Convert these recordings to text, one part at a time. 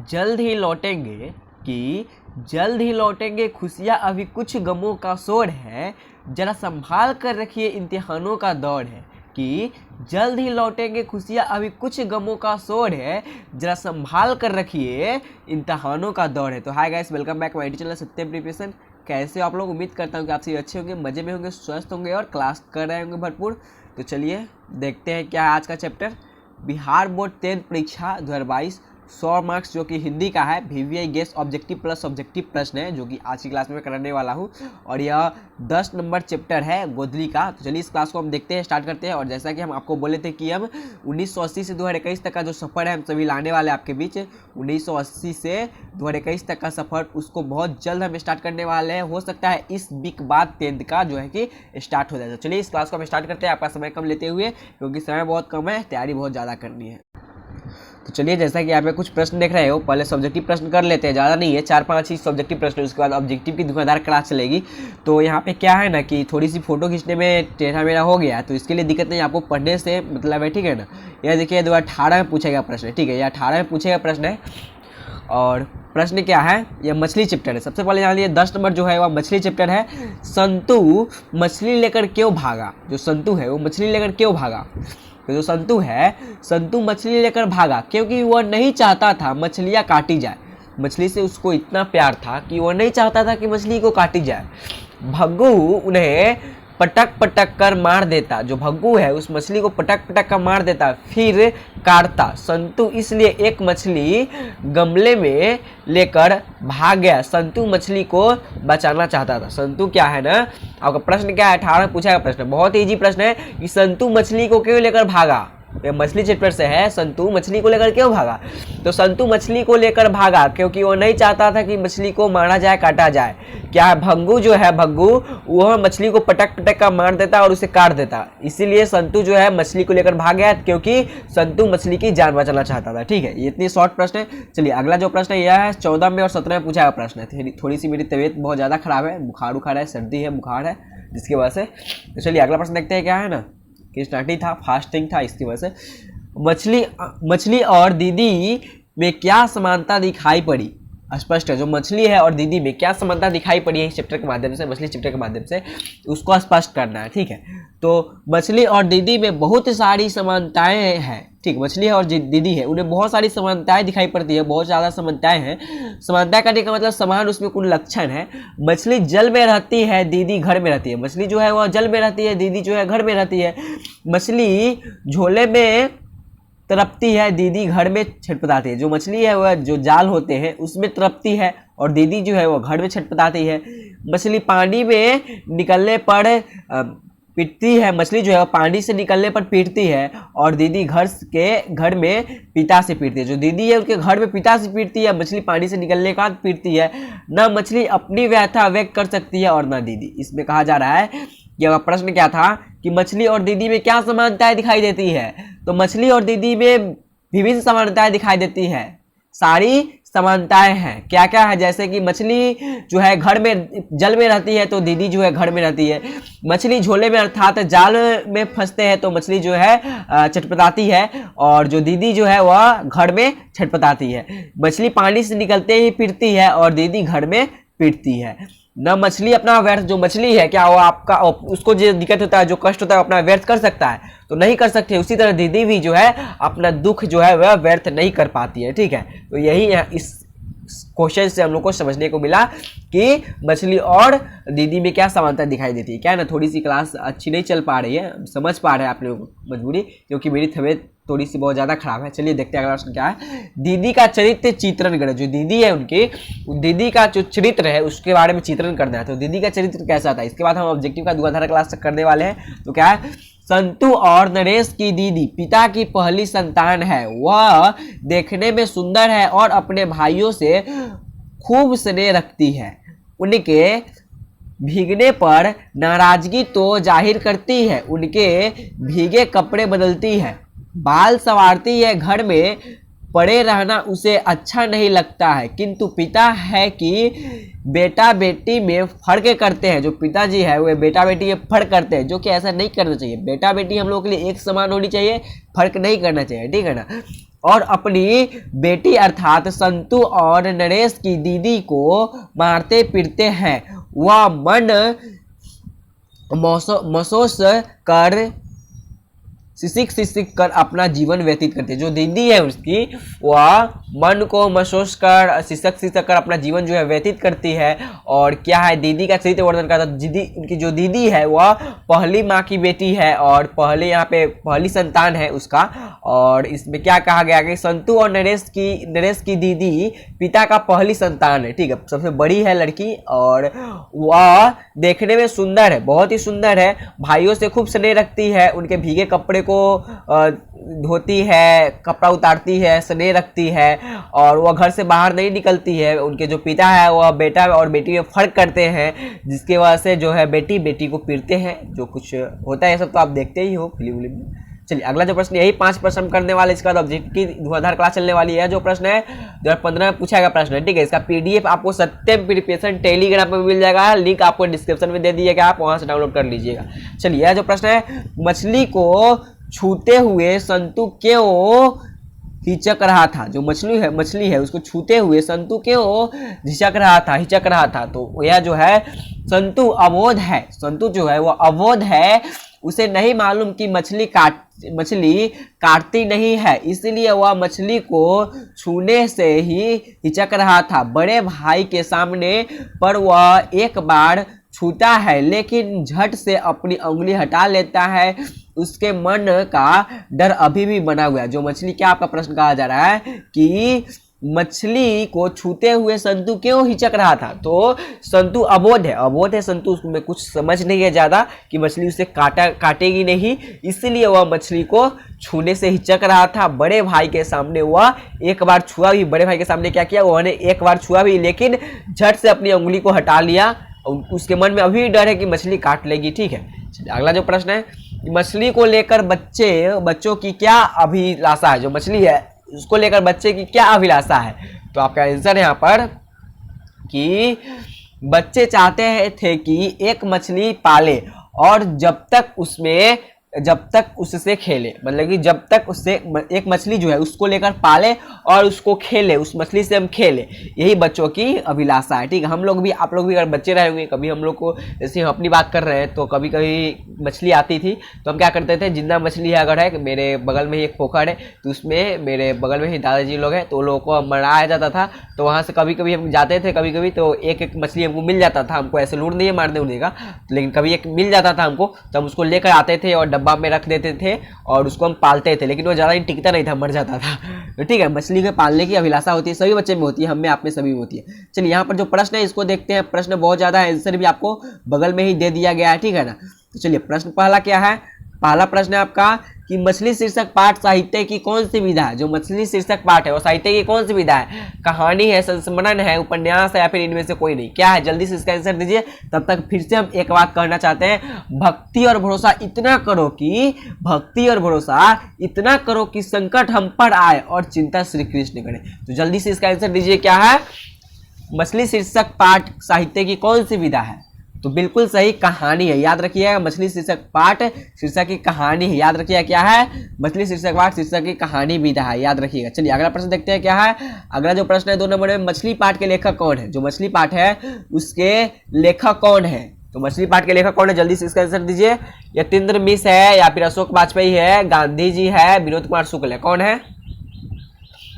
जल्द ही लौटेंगे कि जल्द ही लौटेंगे, खुशियाँ अभी कुछ गमों का शोर है, जरा संभाल कर रखिए इम्तिहानों का दौर है। कि जल्द ही लौटेंगे, खुशियाँ अभी कुछ गमों का शोर है, जरा संभाल कर रखिए इम्तिहानों का दौर है। तो hi guys, welcome back my channel Satyam preparation. कैसे हो आप लोग? उम्मीद करता हूँ कि आप सभी अच्छे होंगे, मज़े में होंगे, स्वस्थ होंगे और क्लास कर रहे होंगे भरपूर। तो चलिए देखते हैं क्या है आज का चैप्टर। बिहार बोर्ड 10th परीक्षा 2022, 100 मार्क्स जो कि हिंदी का है। VVI guess objective plus objective प्रश्न है जो कि आज की क्लास में कराने वाला हूँ, और यह 10 नंबर चैप्टर है गोदली का। तो चलिए इस क्लास को हम देखते हैं, स्टार्ट करते हैं। और जैसा कि हम आपको बोले थे कि हम 1980 से 2021 तक का जो सफ़र है हम सभी लाने वाले हैं आपके बीच। 1980 से 2021 तक का सफ़र उसको बहुत जल्द हम स्टार्ट करने वाले हैं। हो सकता है इस वीक बाद 10th का जो है कि स्टार्ट हो जाए। तो चलिए इस क्लास को हम स्टार्ट करते हैं, आपका समय कम लेते हुए, क्योंकि समय बहुत कम है, तैयारी बहुत ज़्यादा करनी है। तो चलिए जैसा कि यहाँ पे कुछ प्रश्न देख रहे हो, पहले सब्जेक्टिव प्रश्न कर लेते हैं, ज़्यादा नहीं है, 4-5 ही सब्जेक्टिव प्रश्न, उसके बाद ऑब्जेक्टिव की धुआंधार क्लास चलेगी। तो यहाँ पे क्या है ना कि थोड़ी सी फोटो खींचने में टेढ़ा मेढ़ा हो गया है, तो इसके लिए दिक्कत नहीं, आपको पढ़ने से मतलब है, ठीक है ना। यह देखिए 2018 में पूछेगा प्रश्न, ठीक है, यह 18 में पूछेगा प्रश्न है। और प्रश्न क्या है, यह मछली चैप्टर है। सबसे पहले जान लीजिए 10 नंबर जो है वह मछली चैप्टर है। संतु मछली लेकर क्यों भागा? जो संतु है वो मछली लेकर क्यों भागा? तो जो संतु है, संतु मछली लेकर भागा क्योंकि वह नहीं चाहता था मछलियाँ काटी जाए। मछली से उसको इतना प्यार था कि वह नहीं चाहता था कि मछली को काटी जाए। भग्गू उन्हें पटक पटक कर मार देता, जो भग्गू है उस मछली को पटक पटक कर मार देता, फिर काटता। संतु इसलिए एक मछली गमले में लेकर भाग गया। संतु मछली को बचाना चाहता था। संतु क्या है ना, आपका प्रश्न क्या है, 18 पूछा गया प्रश्न, बहुत इजी प्रश्न है कि संतु मछली को क्यों लेकर भागा। मछली चैप्टर से है, संतु मछली को लेकर क्यों भागा? तो संतु मछली को लेकर भागा क्योंकि वो नहीं चाहता था कि मछली को मारा जाए, काटा जाए। क्या है, भग्गू जो है, भग्गू वह मछली को पटक पटक का मार देता और उसे काट देता। इसीलिए संतु जो है मछली को लेकर भाग गया, क्योंकि संतु मछली की जान बचाना चाहता था। ठीक है, ये इतनी शॉर्ट प्रश्न है। चलिए अगला जो प्रश्न है यह है 14 में और 17 में पूछा गया प्रश्न है। थोड़ी सी मेरी तबीयत बहुत ज़्यादा खराब है, बुखार उखार है, सर्दी है, बुखार है, जिसकी वजह से। तो चलिए अगला प्रश्न देखते हैं क्या है ना, कि स्टार्टिंग था, फास्टिंग था, इसकी वजह से। मछली और दीदी में क्या समानता दिखाई पड़ी? स्पष्ट है, जो मछली है और दीदी में क्या समानता दिखाई पड़ी है इस चैप्टर के माध्यम से, मछली चैप्टर के माध्यम से, उसको स्पष्ट करना है। ठीक है, तो मछली और दीदी में बहुत सारी समानताएं हैं। ठीक, मछली है और दीदी है, उन्हें बहुत सारी समानताएं दिखाई पड़ती है, बहुत ज़्यादा समानताएं हैं। समानता करने का मतलब समान, उसमें कुछ लक्षण है। मछली जल में रहती है, दीदी घर में रहती है। मछली जो है वह जल में रहती है, दीदी जो है घर में रहती है। मछली झोले में तड़पती है, दीदी घर में छटपटाती है। जो मछली है वह जो जाल होते हैं उसमें तड़पती है, और दीदी जो है वह घर में छटपटाती है। मछली पानी में निकलने पर पीटती है, मछली जो है पानी से निकलने पर पीटती है, और दीदी घर में पिता से पीटती है। जो दीदी है उसके घर में पिता से पीटती है, मछली पानी से निकलने के बाद पीटती है। न मछली अपनी व्यथा व्यक्त कर सकती है और न दीदी। इसमें कहा जा रहा है कि प्रश्न क्या था कि मछली और दीदी में क्या समानताएं दिखाई देती है? तो मछली और दीदी में विभिन्न समानताएं दिखाई देती है, सारी समानताएं हैं। क्या क्या है? जैसे कि मछली जो है घर में जल में रहती है, तो दीदी जो है घर में रहती है। मछली झोले में अर्थात जाल में फंसते हैं, तो मछली जो है छटपटाती है, और जो दीदी जो है वह घर में छटपटाती है। मछली पानी से निकलते ही पीटती है, और दीदी घर में पीटती है। न मछली अपना व्यर्थ, जो मछली है क्या वो आपका, उसको जो दिक्कत होता है, जो कष्ट होता है, अपना व्यर्थ कर सकता है? तो नहीं कर सकते। उसी तरह दीदी भी जो है अपना दुख जो है वह व्यर्थ नहीं कर पाती है। ठीक है, तो यही इस क्वेश्चन से हम लोग को समझने को मिला कि मछली और दीदी में क्या समानता दिखाई देती है। क्या है ना, थोड़ी सी क्लास अच्छी नहीं चल पा रही है, समझ पा रहे हैं आप लोग मजबूरी, क्योंकि मेरी तबीयत थोड़ी सी बहुत ज़्यादा खराब है। चलिए देखते हैं अगला प्रश्न क्या है। दीदी का चरित्र चित्रण करें। जो दीदी है उनकी, दीदी का जो चरित्र है उसके बारे में चित्रण करना है। तो दीदी का चरित्र कैसा था, इसके बाद हम ऑब्जेक्टिव का धुआंधार क्लास करने वाले हैं। तो क्या है, संतु और नरेश की दीदी पिता की पहली संतान है। वह देखने में सुंदर है और अपने भाइयों से खूब स्नेह रखती है। उनके भीगने पर नाराजगी तो जाहिर करती है, उनके भीगे कपड़े बदलती है, बाल संवारती है। घर में पड़े रहना उसे अच्छा नहीं लगता है, किंतु पिता है कि बेटा बेटी में फर्क करते हैं। जो पिताजी है वे बेटा बेटी में फर्क करते हैं, जो कि ऐसा नहीं करना चाहिए। बेटा बेटी हम लोगों के लिए एक समान होनी चाहिए, फर्क नहीं करना चाहिए। ठीक है ना। और अपनी बेटी अर्थात संतु और नरेश की दीदी को मारते पीटते हैं। वह मन महसूस कर सिसिक कर अपना जीवन व्यतीत करते हैं। जो दीदी है उसकी, वह मन को महसूस कर सिसक कर अपना जीवन जो है व्यतीत करती है। और क्या है, दीदी का चरित्र वर्णन करता है। दीदी, उनकी जो दीदी है वह पहली माँ की बेटी है और पहले यहाँ पे पहली संतान है उसका। और इसमें क्या कहा गया कि संतु और नरेश की दीदी पिता का पहली संतान है, ठीक है, सबसे बड़ी है लड़की। और वह देखने में सुंदर है, बहुत ही सुंदर है, भाइयों से खूब स्नेह रखती है, उनके भीगे कपड़े को धोती है, कपड़ा उतारती है, स्नेह रखती है और वह घर से बाहर नहीं निकलती है। उनके जो पिता है वह बेटा और बेटी में फर्क करते हैं, जिसके वजह से जो है बेटी को पीटते हैं। जो कुछ होता है ये सब तो आप देखते ही हो फिल्म में। चलिए अगला जो प्रश्न, यही 5 प्रश्न करने वाले, इसका ऑब्जेक्ट की धुआंधार क्लास चलने वाली है। जो प्रश्न है 2015 में पूछा गया प्रश्न है, ठीक है। इसका पीडीएफ आपको सत्यम प्रिपरेशन टेलीग्राम पर मिल जाएगा, लिंक आपको डिस्क्रिप्शन में दे दिएगा, आप वहां से डाउनलोड कर लीजिएगा। चलिए यह जो प्रश्न है, मछली को छूते हुए संतु क्यों हिचक रहा था। जो मछली है उसको छूते हुए संतु क्यों हिचक रहा था। तो यह जो है संतु अबोध है, संतु जो है वह अबोध है, उसे नहीं मालूम कि मछली काटती नहीं है, इसलिए वह मछली को छूने से ही हिचक रहा था। बड़े भाई के सामने पर वह एक बार छूता है लेकिन झट से अपनी उंगली हटा लेता है, उसके मन का डर अभी भी बना हुआ है। जो मछली, क्या आपका प्रश्न कहा जा रहा है कि मछली को छूते हुए संतु क्यों हिचक रहा था। तो संतु अबोध है संतु, उसमें कुछ समझ नहीं है ज्यादा कि मछली उसे काटेगी नहीं, इसलिए वह मछली को छूने से हिचक रहा था। बड़े भाई के सामने वह एक बार छुआ भी, बड़े भाई के सामने क्या किया, उन्होंने एक बार छुआ भी लेकिन झट से अपनी उंगली को हटा लिया। उसके मन में अभी भी डर है कि मछली काट लेगी, ठीक है। अगला जो प्रश्न है, मछली को लेकर बच्चों की क्या अभिलाषा है। जो मछली है उसको लेकर बच्चे की क्या अभिलाषा है। तो आपका आंसर है यहाँ पर कि बच्चे चाहते थे कि एक मछली पाले और जब तक उससे खेले, मतलब कि जब तक उससे एक मछली जो है उसको लेकर पाले और उसको खेले, उस मछली से हम खेले, यही बच्चों की अभिलाषा है, ठीक है। हम लोग भी, आप लोग भी अगर बच्चे रहे होंगे, कभी हम लोग को, जैसे हम अपनी बात कर रहे हैं तो कभी कभी मछली आती थी तो हम क्या करते थे, जिंदा मछली है अगर है, मेरे बगल में ही एक पोखर है तो उसमें मेरे बगल में ही दादाजी लोग हैं तो लोगों को मराया जाता था, तो वहाँ से कभी कभी हम जाते थे, कभी कभी तो एक मछली हमको मिल जाता था। हमको ऐसे लूट नहीं है मारने उड़ने का, लेकिन कभी एक मिल जाता था हमको, तो हम उसको लेकर आते थे और डब्बा में रख देते थे और उसको हम पालते थे, लेकिन वो ज़्यादा दिन टिकता नहीं था, मर जाता था। तो ठीक है, मछली के पालने की अभिलाषा होती है, सभी बच्चे में होती है, हम में आप में सभी में होती है। चलिए यहाँ पर जो प्रश्न है इसको देखते हैं। प्रश्न बहुत ज़्यादा है, आंसर भी आपको बगल में ही दे दिया गया है, ठीक है ना। तो चलिए प्रश्न पहला क्या है, पहला प्रश्न है आपका कि मछली शीर्षक पाठ साहित्य की कौन सी विधा है। जो मछली शीर्षक पाठ है वो साहित्य की कौन सी विधा है, कहानी है, संस्मरण है, उपन्यास है या फिर इनमें से कोई नहीं, क्या है, जल्दी से इसका आंसर दीजिए। तब तक फिर से हम एक बात कहना चाहते हैं, भक्ति और भरोसा इतना करो कि संकट हम पर आए और चिंता श्री कृष्ण करें। तो जल्दी से इसका आंसर दीजिए, क्या है, मछली शीर्षक पाठ साहित्य की कौन सी विधा है। तो बिल्कुल सही, कहानी है, याद रखिएगा। मछली शीर्षक पाठ शीर्षक की कहानी है, याद रखिएगा क्या है, मछली शीर्षक पाठ शीर्षक की कहानी विधा है, याद रखिएगा। चलिए अगला प्रश्न देखते हैं क्या है। अगला जो प्रश्न है 2 नंबर में, मछली पाठ के लेखक कौन है। जो मछली पाठ है उसके लेखक कौन है। तो मछली पाठ के लेखक कौन है, जल्दी से इसका आंसर दीजिए। यतीन्द्र मिश्र है या फिर अशोक वाजपेयी है, गांधी जी है, विनोद कुमार शुक्ल है, कौन है,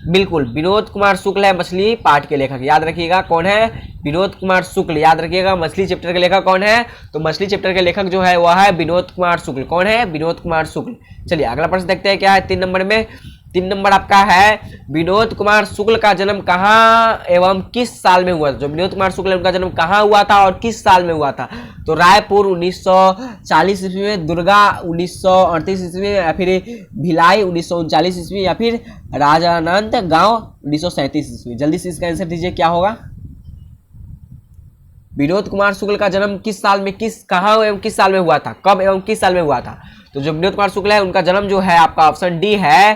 बिल्कुल विनोद कुमार शुक्ल है मछली पाठ के लेखक, याद रखिएगा कौन है, विनोद कुमार शुक्ल, याद रखिएगा। मछली चैप्टर के लेखक कौन है, तो मछली चैप्टर के लेखक जो है वह है विनोद कुमार शुक्ल, कौन है, विनोद कुमार शुक्ल। चलिए अगला प्रश्न देखते हैं क्या है 3 नंबर में। 3 नंबर आपका है, विनोद कुमार शुक्ल का जन्म कहाँ एवं किस साल में हुआ था। जो विनोद कुमार शुक्ल है उनका जन्म कहाँ हुआ था और किस साल में हुआ था। तो रायपुर 1940 ईस्वी में, दुर्गा 1938 ईस्वी में, या फिर भिलाई 1939 ईस्वी, या फिर राजानंद गांव 1937 ईस्वी। जल्दी से इसका आंसर दीजिए, क्या होगा। विनोद कुमार शुक्ल का जन्म किस साल में, कहाँ एवं किस साल में हुआ था, कब एवं किस साल में हुआ था। तो जो विनोद कुमार शुक्ल है उनका जन्म जो है आपका ऑप्शन डी है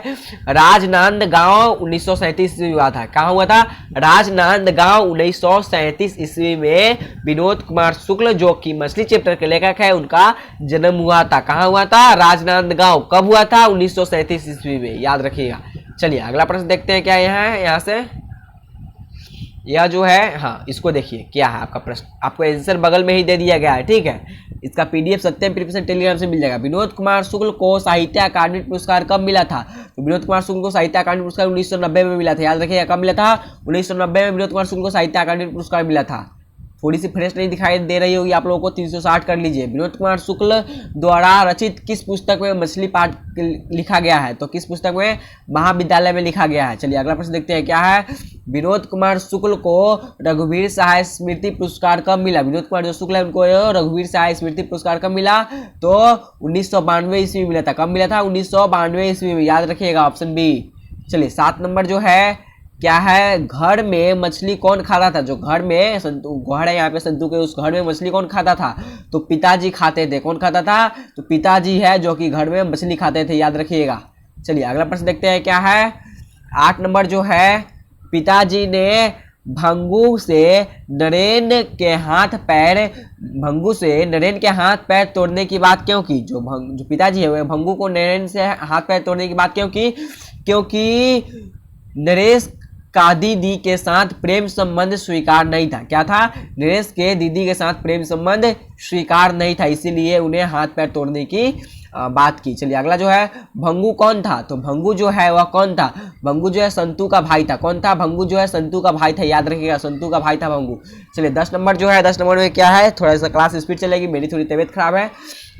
राजनांदगांव 1937 ईस्वी हुआ था। कहाँ हुआ था? राजनांदगांव 1937 ईस्वी में विनोद कुमार शुक्ल जो कि मछली चैप्टर के लेखक है उनका जन्म हुआ था। कहाँ हुआ था? राजनांदगांव। कब हुआ था? 1937 ईस्वी में, याद रखिएगा। चलिए अगला प्रश्न देखते हैं क्या यहाँ है। यहाँ से यह जो है, हाँ इसको देखिए क्या है आपका प्रश्न, आपको आंसर बगल में ही दे दिया गया है, ठीक है। इसका पीडीएफ सत्यम प्रिपरेशन टेलीग्राम से मिल जाएगा। विनोद कुमार शुक्ल को साहित्य अकादमी पुरस्कार कब मिला था? तो विनोद कुमार शुक्ल को साहित्य अकादमी पुरस्कार 1990 में मिला था। याद रखिएगा कब मिला था? 1990 में विनोद कुमार शुक्ल को साहित्य अकादमी पुरस्कार मिला था। थोड़ी सी फ्रेश नहीं दिखाई दे रही होगी आप लोगों को, 360 कर लीजिए। विनोद कुमार शुक्ल द्वारा रचित किस पुस्तक में मछली पाठ लिखा गया है? तो किस पुस्तक में? महाविद्यालय में लिखा गया है। चलिए अगला प्रश्न देखते हैं क्या है। विनोद कुमार शुक्ल को रघुवीर सहाय स्मृति पुरस्कार कब मिला? विनोद कुमार जो शुक्ल है उनको रघुवीर सहाय स्मृति पुरस्कार कब मिला? तो 1992 ईस्वी में मिला था। कब मिला था? 1992 ईस्वी में, याद रखिएगा ऑप्शन बी। चलिए 7 नंबर जो है क्या है, घर में मछली कौन खाता था? जो घर में घर है यहाँ पे संतू के, उस घर में मछली कौन खाता था? तो पिताजी खाते थे। कौन खाता था? तो पिताजी है जो कि घर में मछली खाते थे, याद रखिएगा। चलिए अगला प्रश्न देखते हैं क्या है। 8 नंबर जो है, पिताजी ने भंगू से नरेन के हाथ पैर तोड़ने की बात क्यों की? जो पिताजी है भंगू को नरेन से हाथ पैर तोड़ने की बात क्यों की? क्योंकि नरेश का दीदी के साथ प्रेम संबंध स्वीकार नहीं था। क्या था? नरेश के दीदी के साथ प्रेम संबंध स्वीकार नहीं था, इसीलिए उन्हें हाथ पैर तोड़ने की बात की। चलिए अगला जो है, भंगू कौन था? तो भंगू जो है वह कौन था? भंगू जो है संतू का भाई था। कौन था? भंगू जो है संतू का भाई था, याद रखिएगा संतू का भाई था भंगू। चलिए 10 नंबर जो है, 10 नंबर में क्या है, थोड़ा सा क्लास स्पीड चलेगी, मेरी थोड़ी तबीयत खराब है।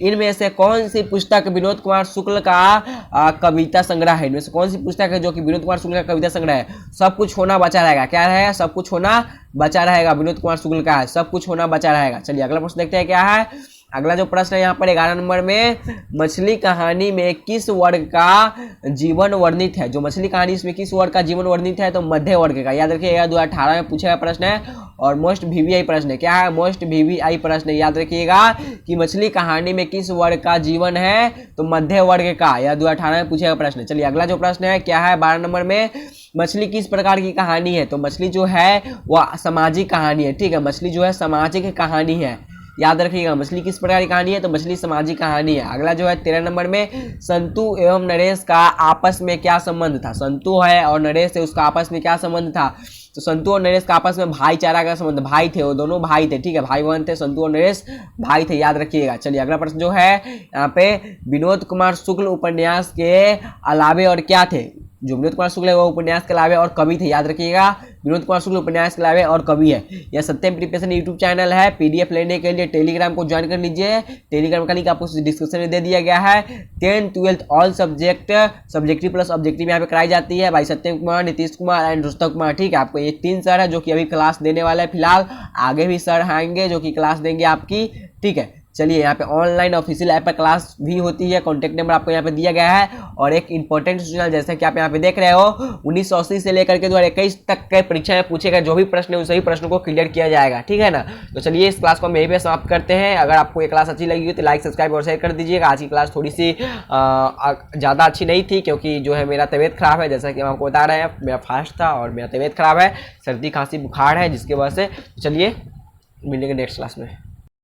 इनमें से कौन सी पुस्तक विनोद कुमार शुक्ल का कविता संग्रह है? इनमें से कौन सी पुस्तक है जो कि विनोद कुमार शुक्ल का कविता संग्रह है? सब कुछ होना बचा रहेगा। क्या रहेगा? सब कुछ होना बचा रहेगा, विनोद कुमार शुक्ल का है, सब कुछ होना बचा रहेगा। चलिए अगला प्रश्न देखते हैं क्या है। अगला जो प्रश्न है यहाँ पर 11 नंबर में, मछली कहानी में किस वर्ग का जीवन वर्णित है? जो मछली कहानी इसमें किस वर्ग का जीवन वर्णित है? तो मध्य वर्ग का। याद रखिएगा 2018 में पूछा गया प्रश्न है और मोस्ट वीवीआई प्रश्न है। क्या है? मोस्ट वीवीआई प्रश्न है। याद रखिएगा कि मछली कहानी में किस वर्ग का जीवन है? तो मध्य वर्ग का। यह 2018 में पूछा गया प्रश्न है। चलिए अगला जो प्रश्न है क्या है, 12 नंबर में, मछली किस प्रकार की कहानी है? तो मछली जो है वह सामाजिक कहानी है, ठीक है। मछली जो है सामाजिक कहानी है, याद रखिएगा। मछली किस प्रकार की कहानी है? तो मछली सामाजिक कहानी है। अगला जो है 13 नंबर में, संतू एवं नरेश का आपस में क्या संबंध था? संतू है और नरेश है, उसका आपस में क्या संबंध था? तो संतू और नरेश का आपस में भाईचारा का संबंध, भाई थे, वो दोनों भाई थे, ठीक है, भाई बहन थे, संतू और नरेश भाई थे, याद रखिएगा। चलिए अगला प्रश्न जो है यहाँ पे, विनोद कुमार शुक्ल उपन्यास के अलावे और क्या थे? जो विनोद कुमार शुक्ल है वो उपन्यास के अलावे और कवि थे, याद रखिएगा। विनोद कुमार शुक्ल उपन्यास के अलावे और कवि है। यह सत्यम प्रिपरेशन यूट्यूब चैनल है। पीडीएफ लेने के लिए टेलीग्राम को ज्वाइन कर लीजिए। टेलीग्राम का लिंक आपको डिस्क्रिप्शन में दे दिया गया है। 10th 12th all subject subjective plus objective यहाँ पे कराई जाती है भाई सत्यम कुमार, नीतीश कुमार एंड रुस्तम कुमार, ठीक है। आपको ये 3 सर है जो कि अभी क्लास देने वाला है फिलहाल, आगे भी सर आएंगे जो कि क्लास देंगे आपकी, ठीक है। चलिए यहाँ पे ऑनलाइन ऑफिशियल ऐप पर क्लास भी होती है, कॉन्टैक्ट नंबर आपको यहाँ पे दिया गया है। और एक इंपॉर्टेंट सूचना, जैसे कि आप यहाँ पे देख रहे हो, 1980 से लेकर के 2021 तक के परीक्षा में पूछे गए जो भी प्रश्न है उन सभी प्रश्नों को क्लियर किया जाएगा, ठीक है ना। तो चलिए इस क्लास को हम यहीं पे समाप्त करते हैं। अगर आपको ये क्लास अच्छी लगी हो तो लाइक सब्सक्राइब और शेयर कर दीजिएगा। आज की क्लास थोड़ी सी ज़्यादा अच्छी नहीं थी क्योंकि जो है मेरा तबीयत खराब है, जैसा कि हम आपको बता रहे हैं, मेरा फास्ट था और मेरा तबीयत खराब है, सर्दी खांसी बुखार है, जिसकी वजह से। चलिए मिलेंगे नेक्स्ट क्लास में।